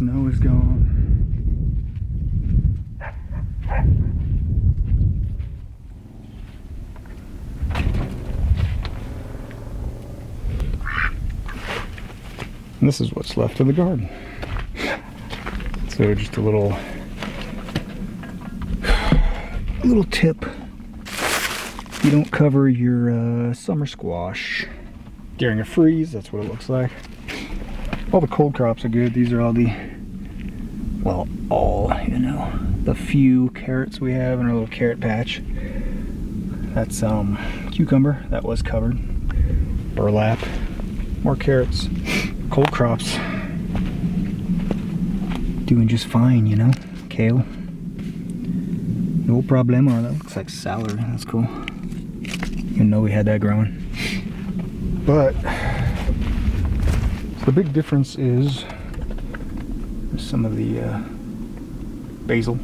snow is gone. And this is what's left of the garden. So just a little tip. You don't cover your summer squash during a freeze. That's what it looks like. All the cold crops are good. These are all the, well, the few carrots we have in our little carrot patch. That's cucumber that was covered. Burlap. More carrots. Cold crops. Doing just fine, you know. Kale. No problemo. That looks like celery. That's cool. Didn't know we had that growing. But the big difference is some of the basil.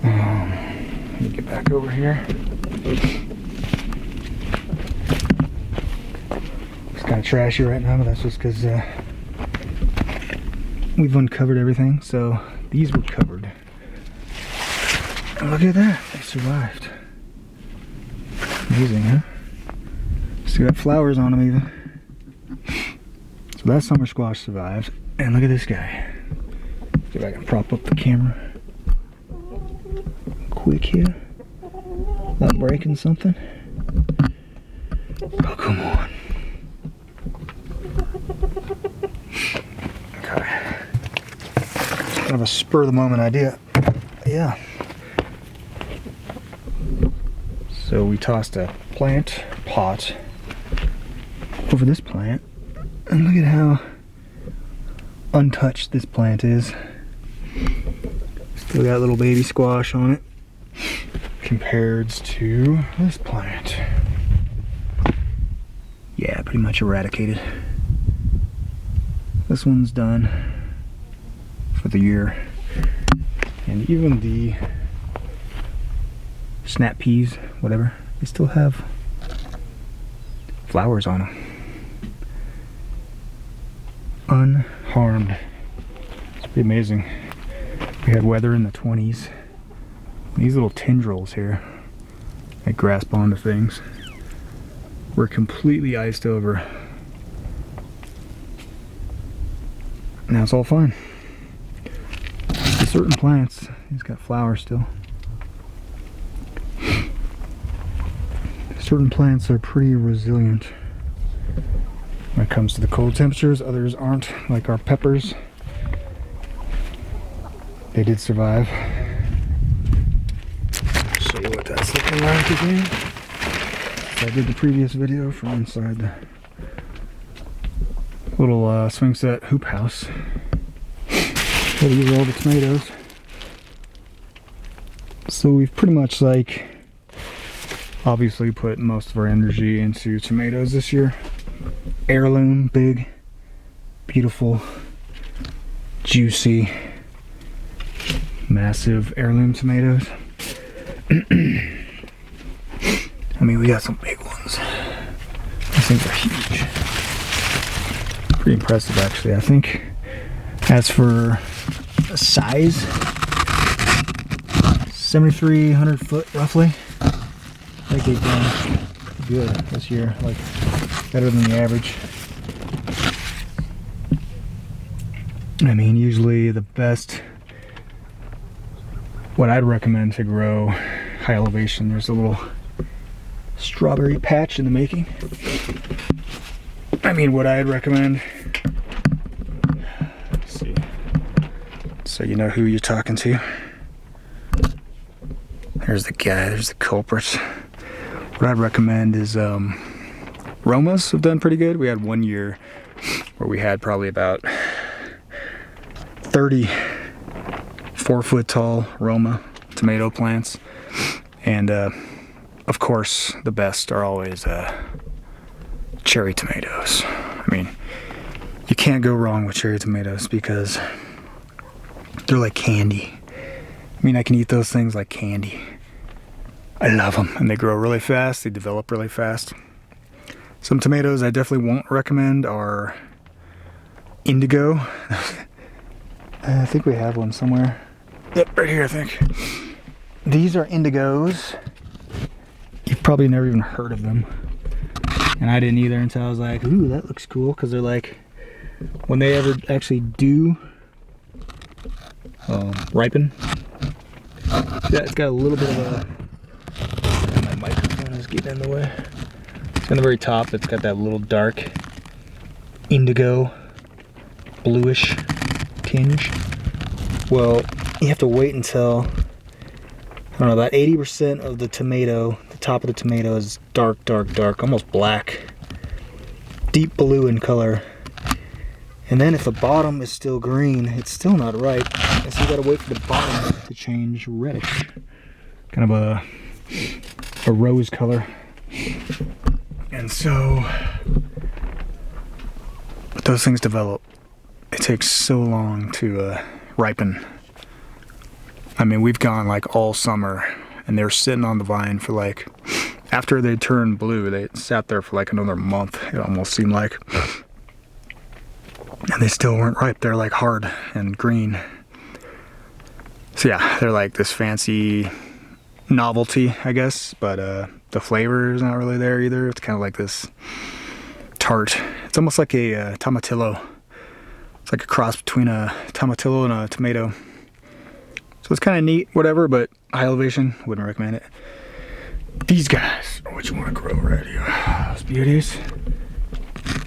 Let me get back over here. It's kind of trashy right now, but that's just because we've uncovered everything. So these were covered. And look at that, they survived. Amazing, huh? Still got flowers on them even. So that summer squash survived. And look at this guy. See if I can prop up the camera quick here. Not breaking something. Oh, come on. Okay. Kind of a spur of the moment idea. Yeah. So we tossed a plant pot over this plant, and look at how untouched this plant is. Still got little baby squash on it compared to this plant. Yeah, pretty much eradicated. This one's done for the year. And even the snap peas, whatever, they still have flowers on them. Unharmed. It's pretty amazing. We had weather in the 20s. These little tendrils here, they grasp onto things. We're completely iced over. Now it's all fine. For certain plants, these got flowers still. Certain plants are pretty resilient when it comes to the cold temperatures. Others aren't, like our peppers. They did survive. Show you what that's looking like again. So I did the previous video from inside the little swing set hoop house. So these are all the tomatoes. So we've pretty much obviously put most of our energy into tomatoes this year. Heirloom, big, beautiful, juicy, massive heirloom tomatoes. I mean, we got some big ones. These things are huge. Pretty impressive, actually. I think as for the size, 7,300 foot roughly. I think they've done good this year, like better than the average. I mean, usually the best, what I'd recommend to grow high elevation, there's a little strawberry patch in the making. I mean, what I'd recommend, let's see, so you know who you're talking to. There's the guy, there's the culprit. What I'd recommend is Romas have done pretty good. We had one year where we had probably about 30 4-foot tall Roma tomato plants. And of course, the best are always cherry tomatoes. I mean, you can't go wrong with cherry tomatoes because they're like candy. I mean, I can eat those things like candy. I love them, and they grow really fast. They develop really fast. Some tomatoes I definitely won't recommend are indigo. I think we have one somewhere. Yep, right here, I think. These are indigos. You've probably never even heard of them. And I didn't either until I was like, ooh, that looks cool. Because they're like, when they ever actually do ripen. Yeah, it's got a little bit of a... My microphone is getting in the way. It's on the very top. It's got that little dark indigo, bluish tinge. Well, you have to wait until, I don't know, about 80% of the tomato, the top of the tomato is dark, dark, dark, almost black, deep blue in color. And then if the bottom is still green, it's still not ripe. And so you gotta wait for the bottom to change reddish. Kind of a rose color. And so, but those things develop. It takes so long to ripen. I mean, we've gone like all summer and they're sitting on the vine for like, after they turned blue, they sat there for like another month, it almost seemed like. And they still weren't ripe. They're like hard and green. So yeah, they're like this fancy novelty, I guess, but the flavor is not really there either. It's kind of like this tart. It's almost like a tomatillo. It's like a cross between a tomatillo and a tomato. So it's kind of neat, whatever, but high elevation, wouldn't recommend it. These guys are what you want to grow right here. Those beauties.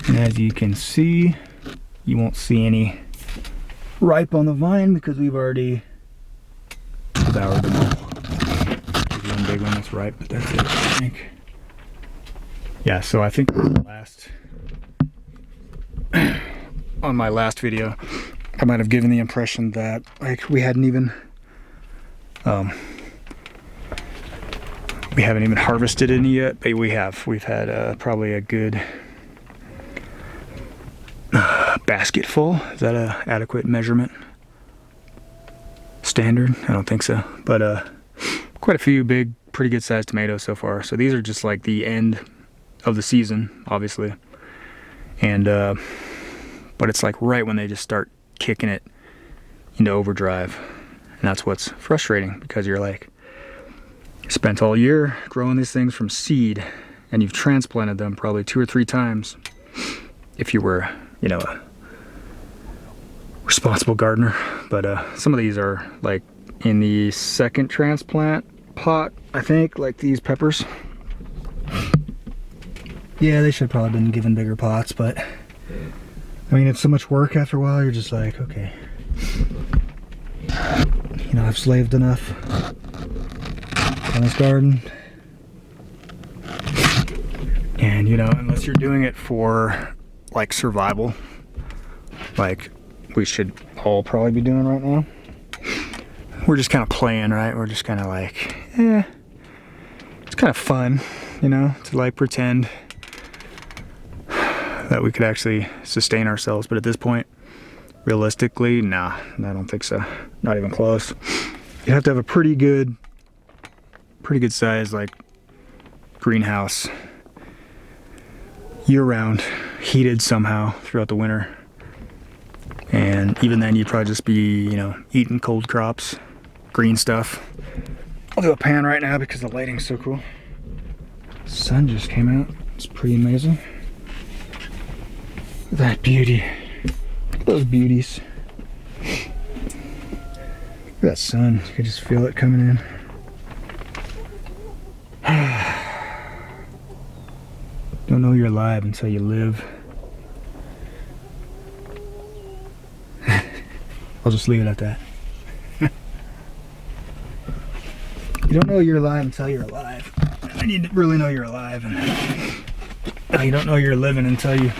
And as you can see, you won't see any ripe on the vine because we've already devoured them all. There's one big one that's ripe, but that's it, I think. Yeah, so I think on my last video, I might have given the impression that like we haven't even harvested any yet, but we have. We've had probably a good basket full. Is that a adequate measurement? Standard? I don't think so. But quite a few big, pretty good sized tomatoes so far. So these are just like the end of the season, obviously. And but it's like right when they just start kicking it into overdrive. And that's what's frustrating, because you're like, spent all year growing these things from seed, and you've transplanted them probably 2 or 3 times if you were, you know, a responsible gardener. But some of these are like in the second transplant pot, I think, like these peppers. Yeah, they should have probably been given bigger pots, but I mean, it's so much work after a while, you're just like, okay, you know, I've slaved enough on this garden. And you know, unless you're doing it for like survival, like we should all probably be doing right now, we're just kind of playing, right? We're just kind of like, it's kind of fun, you know, to like pretend that we could actually sustain ourselves. But at this point, realistically, nah, I don't think so. Not even close. You have to have a pretty good size like greenhouse year-round, heated somehow throughout the winter. And even then, you'd probably just be, you know, eating cold crops, green stuff. I'll do a pan right now because the lighting's so cool. Sun just came out. It's pretty amazing. Look at that beauty. Look at those beauties. Look at that sun. You can just feel it coming in. Don't know you're alive until you live. I'll just leave it at that. You don't know you're alive until you're alive. And you really know you're alive. And you don't know you're living until you,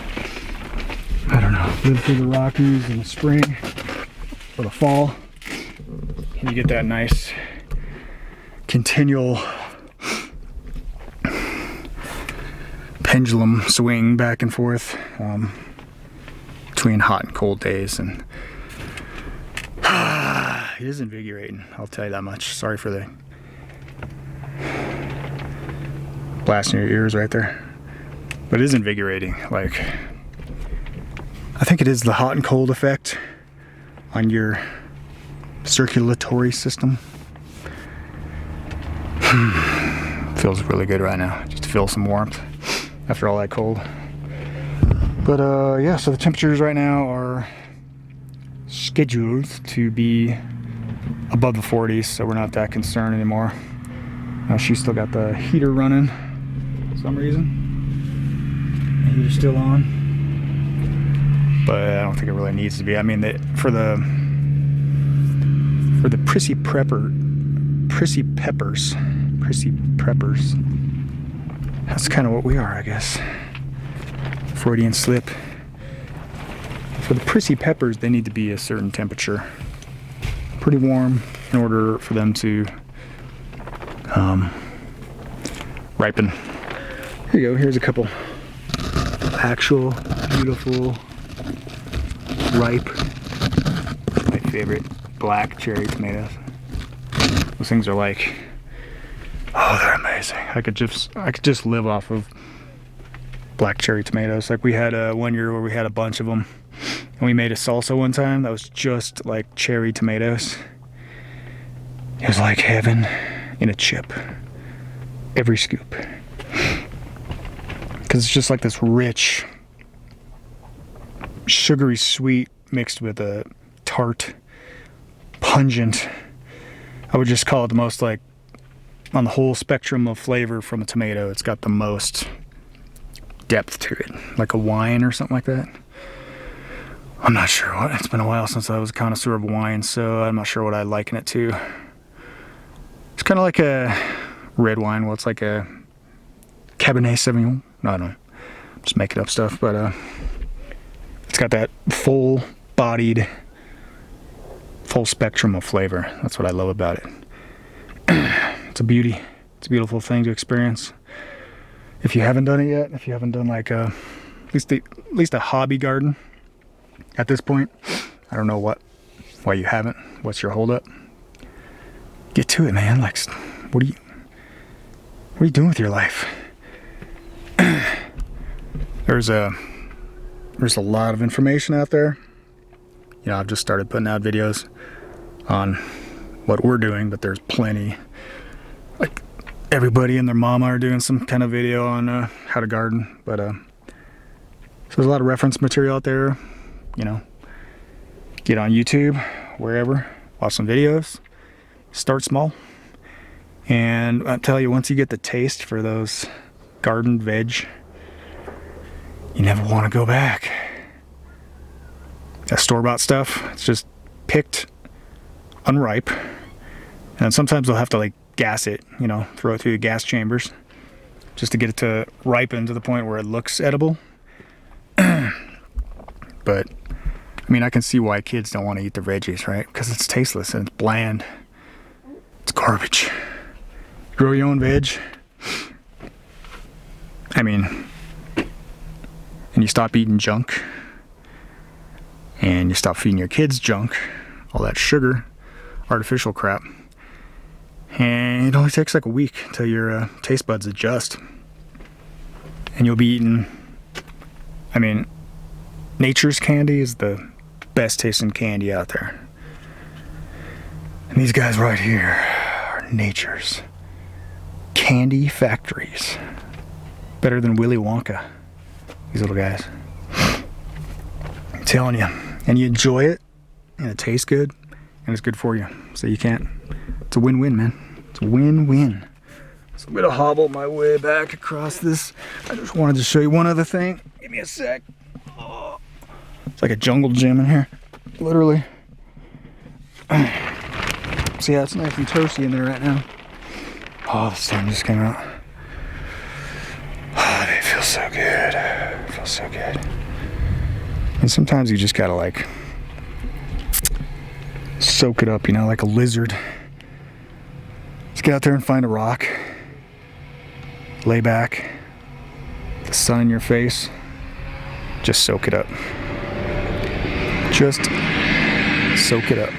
I don't know, live through the Rockies in the spring or the fall. And you get that nice continual pendulum swing back and forth between hot and cold days. And it is invigorating, I'll tell you that much. Sorry for the blast in your ears right there, but it is invigorating. Like, I I think it is the hot and cold effect on your circulatory system. Feels really good right now, just to feel some warmth after all that cold. But yeah, so the temperatures right now are scheduled to be above the 40s, so we're not that concerned anymore. She's still got the heater running for some reason. The heater's still on, but I don't think it really needs to be. I mean, for the prissy preppers, that's kind of what we are, I guess. Freudian slip. For the prissy peppers, they need to be a certain temperature, pretty warm, in order for them to ripen. Here you go. Here's a couple actual beautiful ripe, my favorite, black cherry tomatoes. Those things are like, oh, they're amazing. I could just live off of black cherry tomatoes. Like we had one year where we had a bunch of them, and we made a salsa one time that was just like cherry tomatoes. It was like heaven in a chip. Every scoop. Because it's just like this rich, sugary sweet mixed with a tart, pungent. I would just call it the most, like, on the whole spectrum of flavor from a tomato, it's got the most depth to it. Like a wine or something like that. I'm not sure what. It's been a while since I was a connoisseur of wine, so I'm not sure what I liken it to. It's kind of like a red wine. Well, it's like a Cabernet Sauvignon. No, I don't know. I'm just making up stuff, but it's got that full-bodied, full spectrum of flavor. That's what I love about it. It's a beauty. It's a beautiful thing to experience. If you haven't done it yet, if you haven't done like at least a hobby garden at this point, I don't know why you haven't. What's your holdup? Get to it, man. Like, what are you doing with your life? There's a lot of information out there. You know, I've just started putting out videos on what we're doing, but there's plenty. Like, everybody and their mama are doing some kind of video on how to garden. But so there's a lot of reference material out there. You know, get on YouTube, wherever, watch some videos, start small. And I'll tell you, once you get the taste for those garden veg, you never want to go back. That store-bought stuff, it's just picked unripe. And sometimes they'll have to like gas it, you know, throw it through the gas chambers just to get it to ripen to the point where it looks edible. But I mean, I can see why kids don't want to eat the veggies, right? Because it's tasteless and it's bland. It's garbage. Grow your own veg. I mean, and you stop eating junk. And you stop feeding your kids junk. All that sugar, artificial crap. And it only takes like a week until your taste buds adjust. And you'll be eating, I mean, nature's candy is the best tasting candy out there. And these guys right here are nature's candy factories. Better than Willy Wonka. These little guys. I'm telling you. And you enjoy it, and it tastes good, and it's good for you. So you can't. It's a win-win, man. It's a win-win. So I'm gonna hobble my way back across this. I just wanted to show you one other thing. Give me a sec. Oh. It's like a jungle gym in here, literally. So yeah, it's nice and toasty in there right now. Oh, the sun just came out. Oh, it feels so good. It feels so good. And sometimes you just gotta like soak it up, you know, like a lizard. Just get out there and find a rock. Lay back. The sun in your face. Just soak it up. Just soak it up.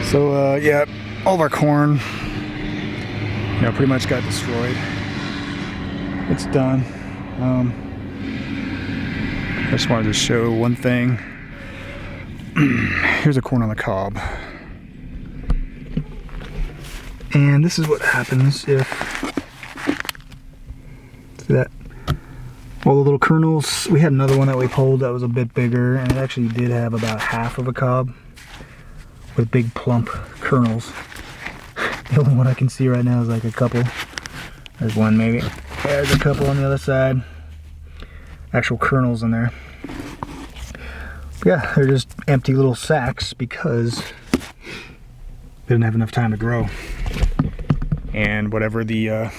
So yeah, all of our corn, you know, pretty much got destroyed. It's done. I just wanted to show one thing. Here's a corn on the cob. And this is what happens if, see that? All the little kernels, we had another one that we pulled that was a bit bigger, and it actually did have about half of a cob with big plump kernels. The only one I can see right now is like a couple. There's one maybe. There's a couple on the other side. Actual kernels in there. Yeah, they're just empty little sacks because they didn't have enough time to grow. And whatever the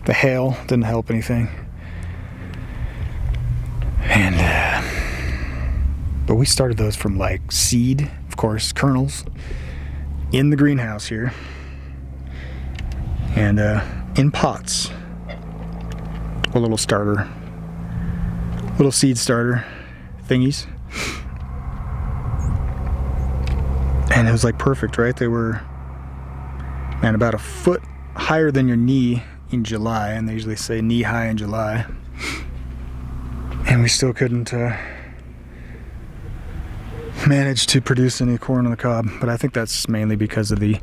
hail didn't help anything. And but we started those from like seed, of course, kernels, in the greenhouse here, and in pots. A little starter, little seed starter thingies. And it was like perfect, right? They were, man, about a foot higher than your knee in July, and they usually say knee high in July. And we still couldn't manage to produce any corn on the cob, but I think that's mainly because of the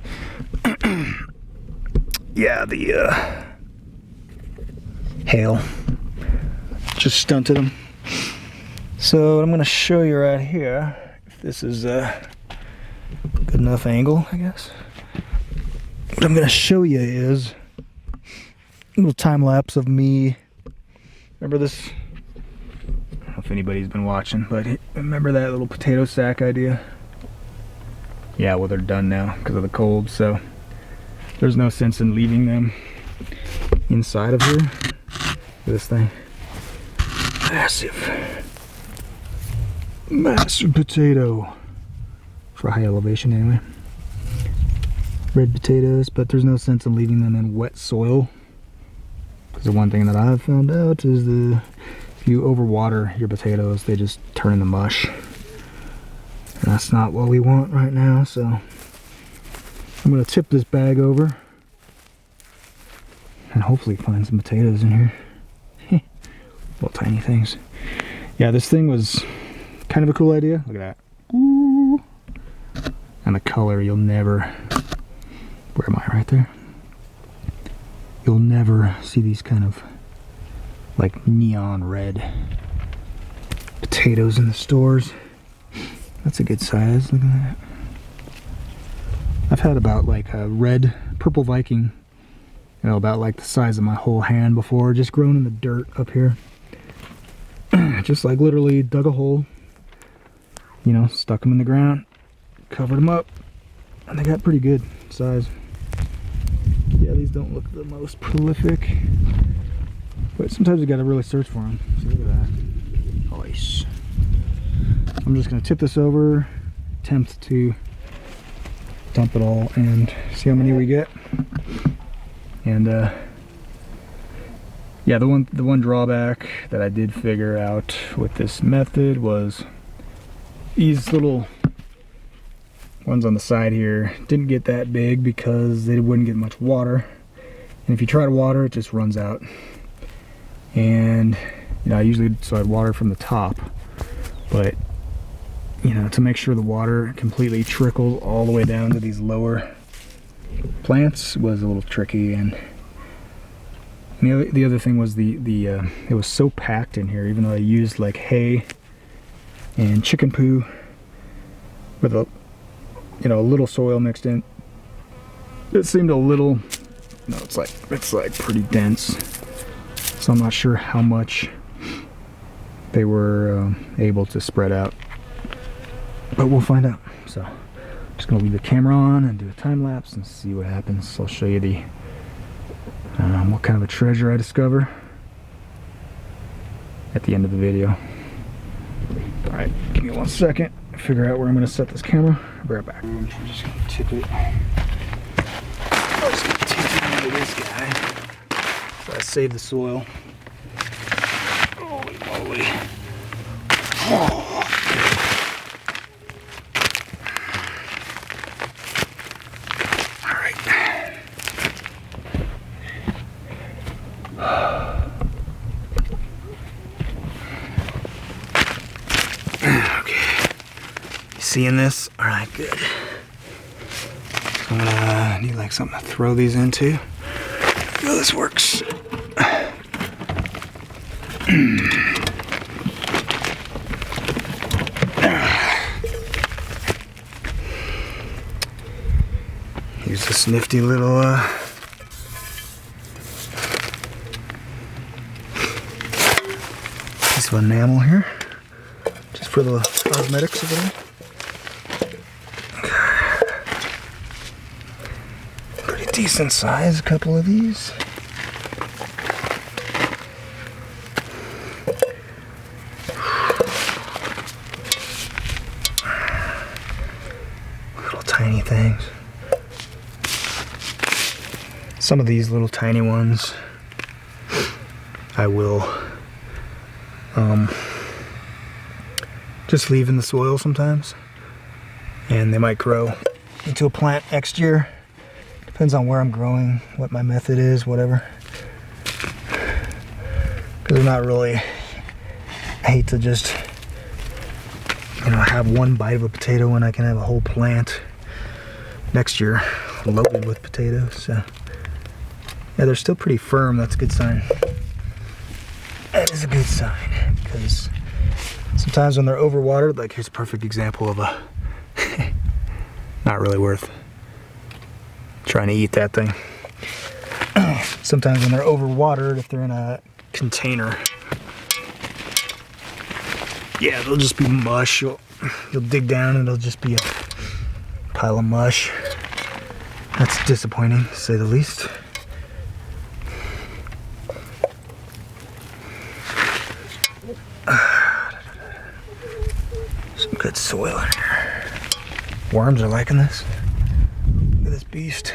hail just stunted them. So what I'm going to show you right here, if this is a good enough angle, I guess. What I'm going to show you is a little time lapse of me. Remember this? I don't know if anybody's been watching, but remember that little potato sack idea? Yeah, well, they're done now because of the cold, so there's no sense in leaving them inside of here. This thing, massive potato for high elevation anyway. Red potatoes, but there's no sense in leaving them in wet soil, because the one thing that I've found out is if you overwater your potatoes, they just turn into mush. And that's not what we want right now, so I'm gonna tip this bag over and hopefully find some potatoes in here. Little tiny things. Yeah, this thing was kind of a cool idea. Look at that. Ooh. And the color, you'll never, where am I, right there? You'll never see these kind of like neon red potatoes in the stores. That's a good size, look at that. I've had about like a red, purple Viking, you know, about like the size of my whole hand before, just grown in the dirt up here. Just like literally dug a hole, you know, stuck them in the ground, covered them up, and they got pretty good size. Yeah, these don't look the most prolific, but sometimes you gotta really search for them. So look at that. Nice. I'm just gonna tip this over, attempt to dump it all, and see how many we get. And yeah, the one drawback that I did figure out with this method was these little ones on the side here didn't get that big because they wouldn't get much water, and if you try to water, it just runs out. And you know, I'd water from the top, but you know, to make sure the water completely trickled all the way down to these lower plants was a little tricky. And the other thing was it was so packed in here, even though I used like hay and chicken poo with a little soil mixed in. It seemed a little, you know, it's like pretty dense. So I'm not sure how much they were able to spread out, but we'll find out. So I'm just gonna leave the camera on and do a time lapse and see what happens. I'll show you what kind of a treasure I discover at the end of the video. All right, give me 1 second. Figure out where I'm gonna set this camera. I'll be right back. I'm just gonna tip it. I'm just gonna tip it into this guy. So I save the soil. Holy moly. Oh. seeing this? All right, good. I'm gonna need like something to throw these into. Oh, this works. Use this nifty little piece of enamel here, just for the cosmetics of it all. Decent size, a couple of these. Little tiny things. Some of these little tiny ones I will just leave in the soil sometimes, and they might grow into a plant next year. Depends on where I'm growing, what my method is, whatever. Because I'm not really, I hate to just, have one bite of a potato when I can have a whole plant next year loaded with potatoes. So, yeah, they're still pretty firm. That's a good sign. That is a good sign, because sometimes when they're overwatered, like here's a perfect example of a not really worth trying to eat that thing. Sometimes when they're overwatered, if they're in a container, yeah, they'll just be mush. You'll dig down and it'll just be a pile of mush. That's disappointing, to say the least. Some good soil in here. Worms are liking this. Look at this beast.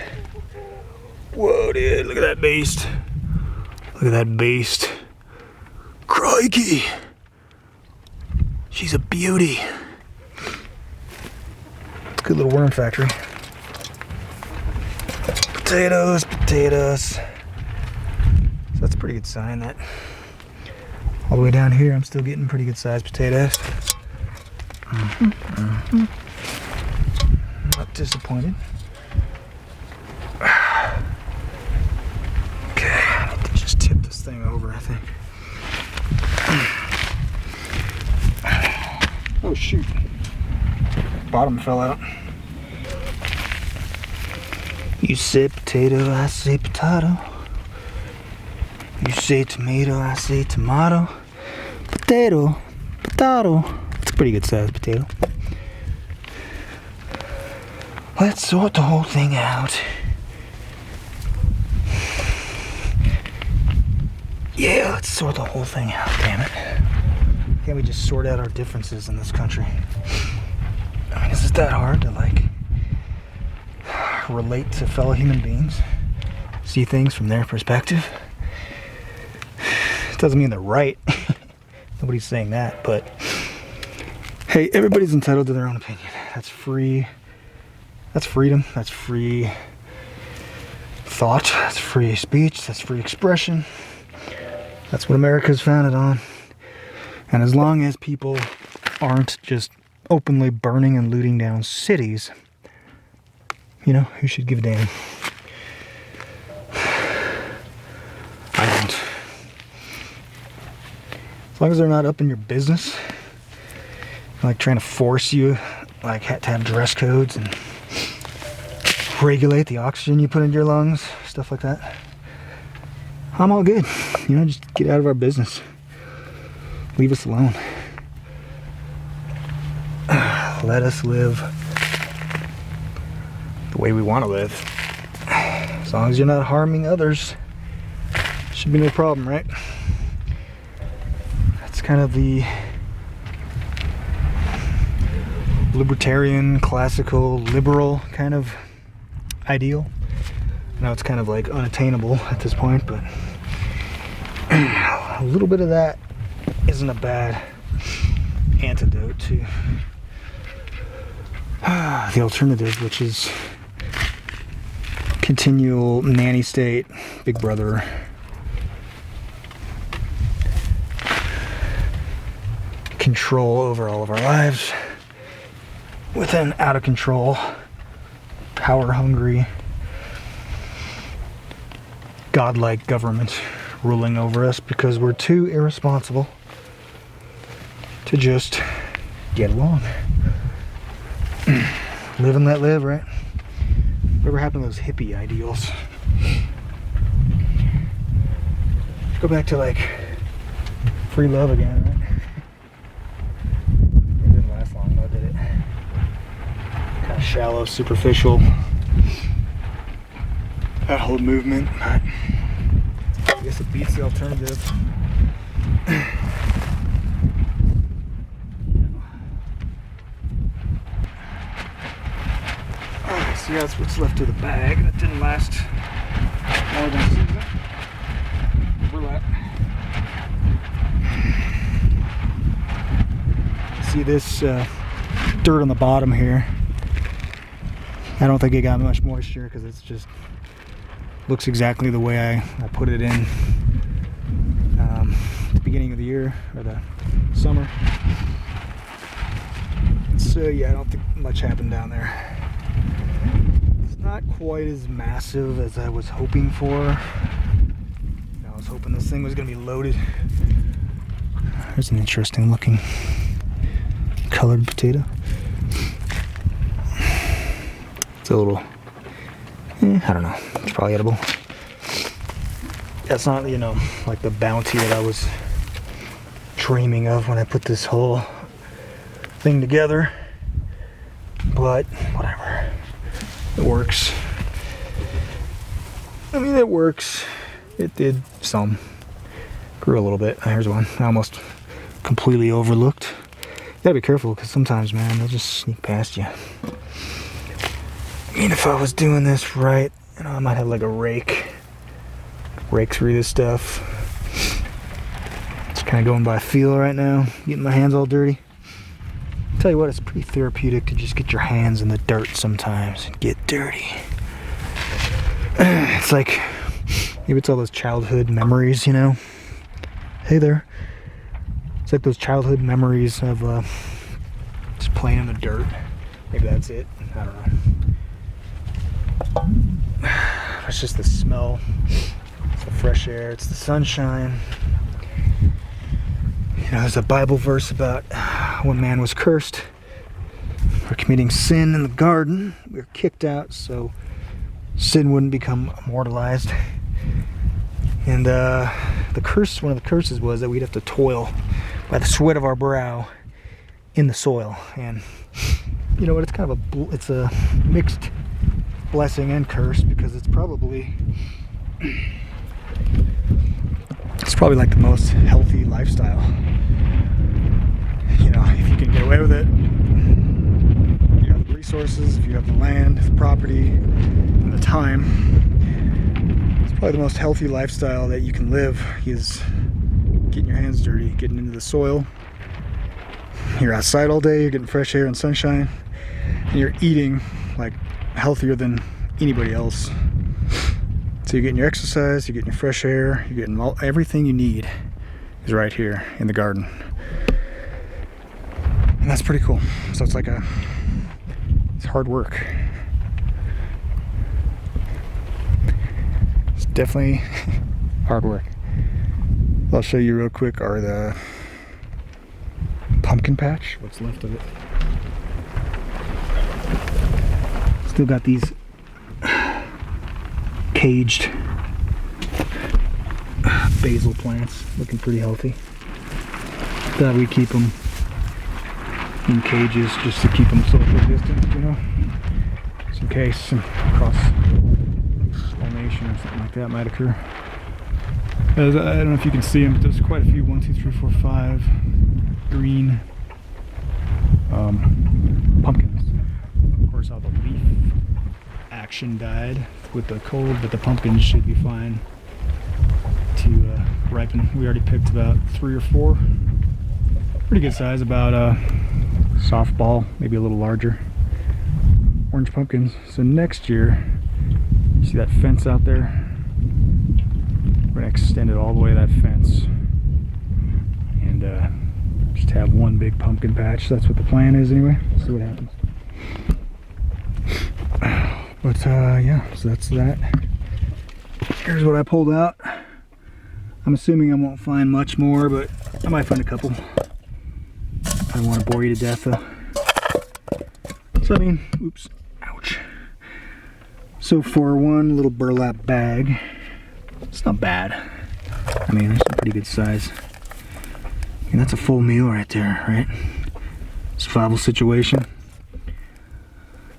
Whoa, dude, look at that beast. Look at that beast. Crikey. She's a beauty. It's a good little worm factory. Potatoes, potatoes. So that's a pretty good sign that all the way down here I'm still getting pretty good sized potatoes. Not disappointed. Okay, I need to just tip this thing over, I think. Oh shoot. Bottom fell out. You say potato, I say potato. You say tomato, I say tomato. Potato, potato. It's a pretty good sized potato. Let's sort the whole thing out. Yeah, let's sort the whole thing out, damn it. Can't we just sort out our differences in this country? I mean, is it that hard to, like, relate to fellow human beings? See things from their perspective? It doesn't mean they're right. Nobody's saying that, but hey, everybody's entitled to their own opinion. That's free. That's freedom. That's free thought. That's free speech. That's free expression. That's what America's founded on. And as long as people aren't just openly burning and looting down cities, who should give a damn? I don't. As long as they're not up in your business, like trying to force you, like to have dress codes and regulate the oxygen you put into your lungs, stuff like that, I'm all good. Just get out of our business. Leave us alone. Let us live the way we want to live. As long as you're not harming others, should be no problem, right? That's kind of the libertarian, classical, liberal kind of ideal. I know it's kind of like unattainable at this point, but a little bit of that isn't a bad antidote to the alternative, which is continual nanny state, big brother, control over all of our lives, with an out of control, power hungry, godlike government ruling over us because we're too irresponsible to just get along. Live and let live, right? Whatever happened to those hippie ideals? Go back to like free love again, right? It didn't last long though, did it? Kind of shallow, superficial, that whole movement, but I guess it beats the alternative. Alright, so yeah, that's what's left of the bag. That didn't last more than a season. Burlap. See this dirt on the bottom here? I don't think it got much moisture because it's just looks exactly the way I put it in the beginning of the year or the summer. So yeah, I don't think much happened down there. It's not quite as massive as I was hoping for. I was hoping this thing was going to be loaded. There's an interesting looking colored potato. It's a little, I don't know, it's probably edible. That's not, you know, like the bounty that I was dreaming of when I put this whole thing together. But, whatever. It works. I mean, it works. It did some. Grew a little bit. Here's one I almost completely overlooked. You gotta be careful because sometimes, man, they'll just sneak past you. I mean, if I was doing this right, you know, I might have like a rake through this stuff. Just kind of going by feel right now, getting my hands all dirty. Tell you what, it's pretty therapeutic to just get your hands in the dirt sometimes and get dirty. It's like, maybe it's all those childhood memories, you know? Hey there. It's like those childhood memories of just playing in the dirt. Maybe that's it. I don't know. It's just the smell. It's the fresh air. It's the sunshine. You know, there's a Bible verse about when man was cursed for committing sin in the garden. We were kicked out so sin wouldn't become immortalized. And the curse, one of the curses was that we'd have to toil by the sweat of our brow in the soil. And you know what? It's kind of it's a mixed blessing and curse because it's probably like the most healthy lifestyle. You know, if you can get away with it, you have the resources, if you have the land, the property, and the time. It's probably the most healthy lifestyle that you can live is getting your hands dirty, getting into the soil. You're outside all day, you're getting fresh air and sunshine, and you're eating like healthier than anybody else. So you're getting your exercise, you're getting your fresh air, you're getting everything you need is right here in the garden. And that's pretty cool. So it's like it's hard work. It's definitely hard work. What I'll show you real quick are the pumpkin patch, what's left of it. Still got these caged basil plants, looking pretty healthy. Thought we'd keep them in cages just to keep them social distance, you know, just in case some cross-pollination or something like that might occur. I don't know if you can see them, but there's quite a few, 1, 2, 3, 4, 5 green pumpkins. Of course, all the leaf action died with the cold, but the pumpkins should be fine to ripen. We already picked about 3 or 4, pretty good size, about a softball, maybe a little larger, orange pumpkins. So next year, you see that fence out there? We're gonna extend it all the way to that fence and just have one big pumpkin patch. That's what the plan is anyway. See what happens. But yeah, so that's that. Here's what I pulled out. I'm assuming I won't find much more, but I might find a couple. I don't want to bore you to death though. So I mean, oops, ouch. So for one little burlap bag, it's not bad. I mean, it's a pretty good size. And that's a full meal right there, right? Survival situation.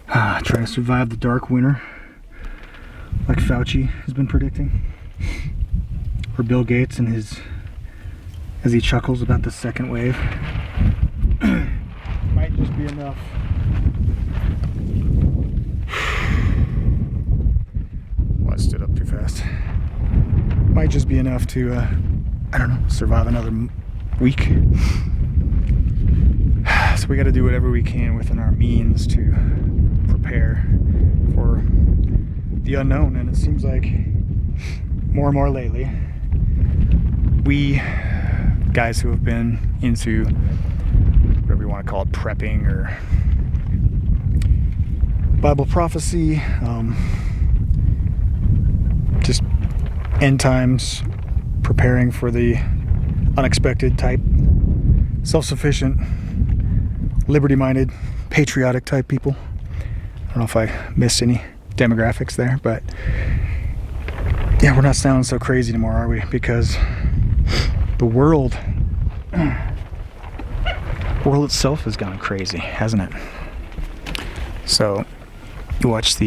Trying to survive the dark winter, like Fauci has been predicting. Or Bill Gates and his, as he chuckles about the second wave. Might just be enough. Well, I stood up too fast. Might just be enough to, I don't know, survive another week. So we got to do whatever we can within our means to prepare for the unknown. And it seems like more and more lately, we guys who have been into whatever you want to call it, prepping or Bible prophecy, just end times, preparing for the unexpected type, self-sufficient, liberty-minded, patriotic type people. I don't know if I missed any demographics there, but yeah, we're not sounding so crazy anymore, are we? Because the world itself has gone crazy, hasn't it? So you watch the,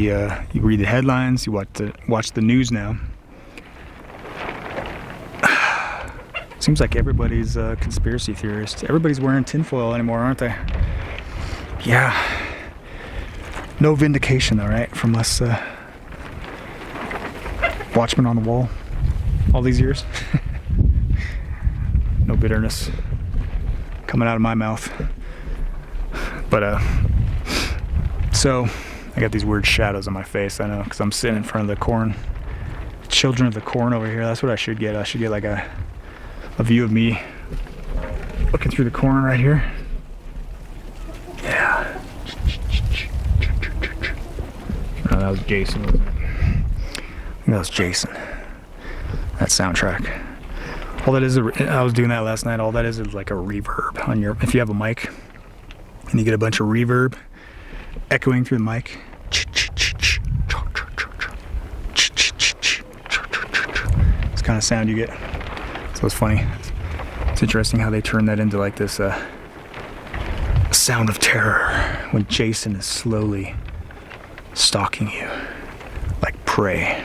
you read the headlines, you watch the news now. Seems like everybody's a conspiracy theorist. Everybody's wearing tinfoil anymore, aren't they? Yeah. No vindication though, right? From us watchmen on the wall all these years. No bitterness coming out of my mouth. But so I got these weird shadows on my face, I know, because I'm sitting in front of the corn. Children of the corn over here. That's what I should get. I should get like a view of me looking through the corn right here. Yeah. Oh, that was Jason, wasn't it? I think that was Jason. That soundtrack. All that is, I was doing that last night. All that is like a reverb on your, if you have a mic and you get a bunch of reverb echoing through the mic. It's the kind of sound you get. So it's funny. It's interesting how they turn that into like this sound of terror when Jason is slowly stalking you like prey.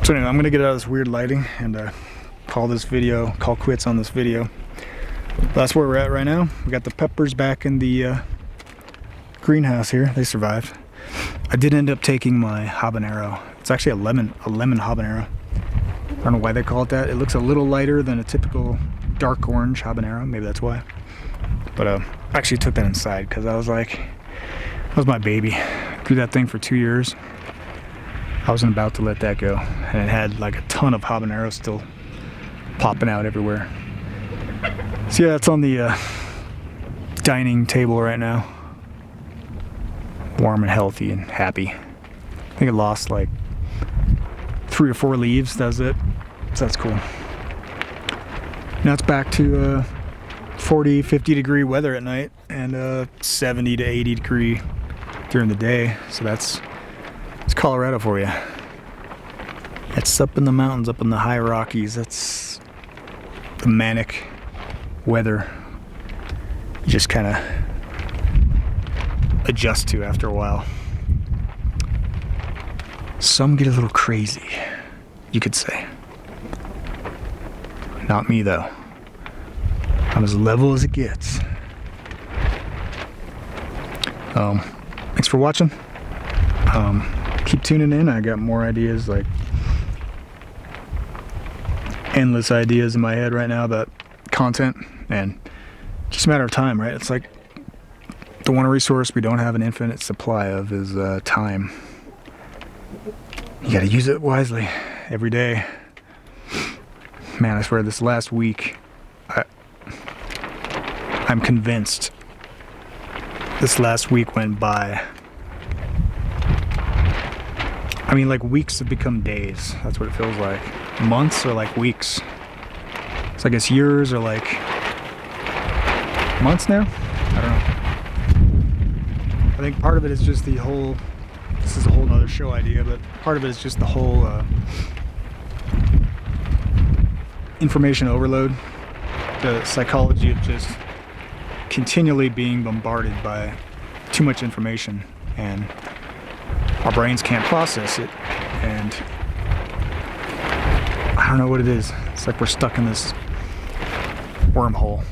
So anyway, I'm gonna get out of this weird lighting and call quits on this video. That's where we're at right now. We got the peppers back in the greenhouse here. They survived. I did end up taking my habanero. It's actually a lemon habanero. I don't know why they call it that. It looks a little lighter than a typical dark orange habanero. Maybe that's why. But I actually took that inside because I was like, that was my baby. I grew that thing for 2 years. I wasn't about to let that go. And it had like a ton of habaneros still popping out everywhere. So yeah, it's on the dining table right now. Warm and healthy and happy. I think it lost like 3 or 4 leaves, that's it. So that's cool. Now it's back to 40, 50 degree weather at night and 70 to 80 degree during the day. So it's Colorado for you. It's up in the mountains, up in the high Rockies. That's the manic weather you just kind of adjust to after a while. Some get a little crazy, you could say. Not me though. I'm as level as it gets. Thanks for watching. Keep tuning in. I got more ideas, like endless ideas in my head right now about content, and just a matter of time, right? It's like the one resource we don't have an infinite supply of is time. You gotta use it wisely every day. Man, I swear this last week, I'm convinced this last week went by I mean, like weeks have become days. That's what it feels like. Months are like weeks. So I guess years are like months now? I don't know. I think part of it is just the whole, this is a whole nother show idea, but part of it is just the whole information overload. The psychology of just continually being bombarded by too much information, and our brains can't process it, and I don't know what it is. It's like we're stuck in this wormhole.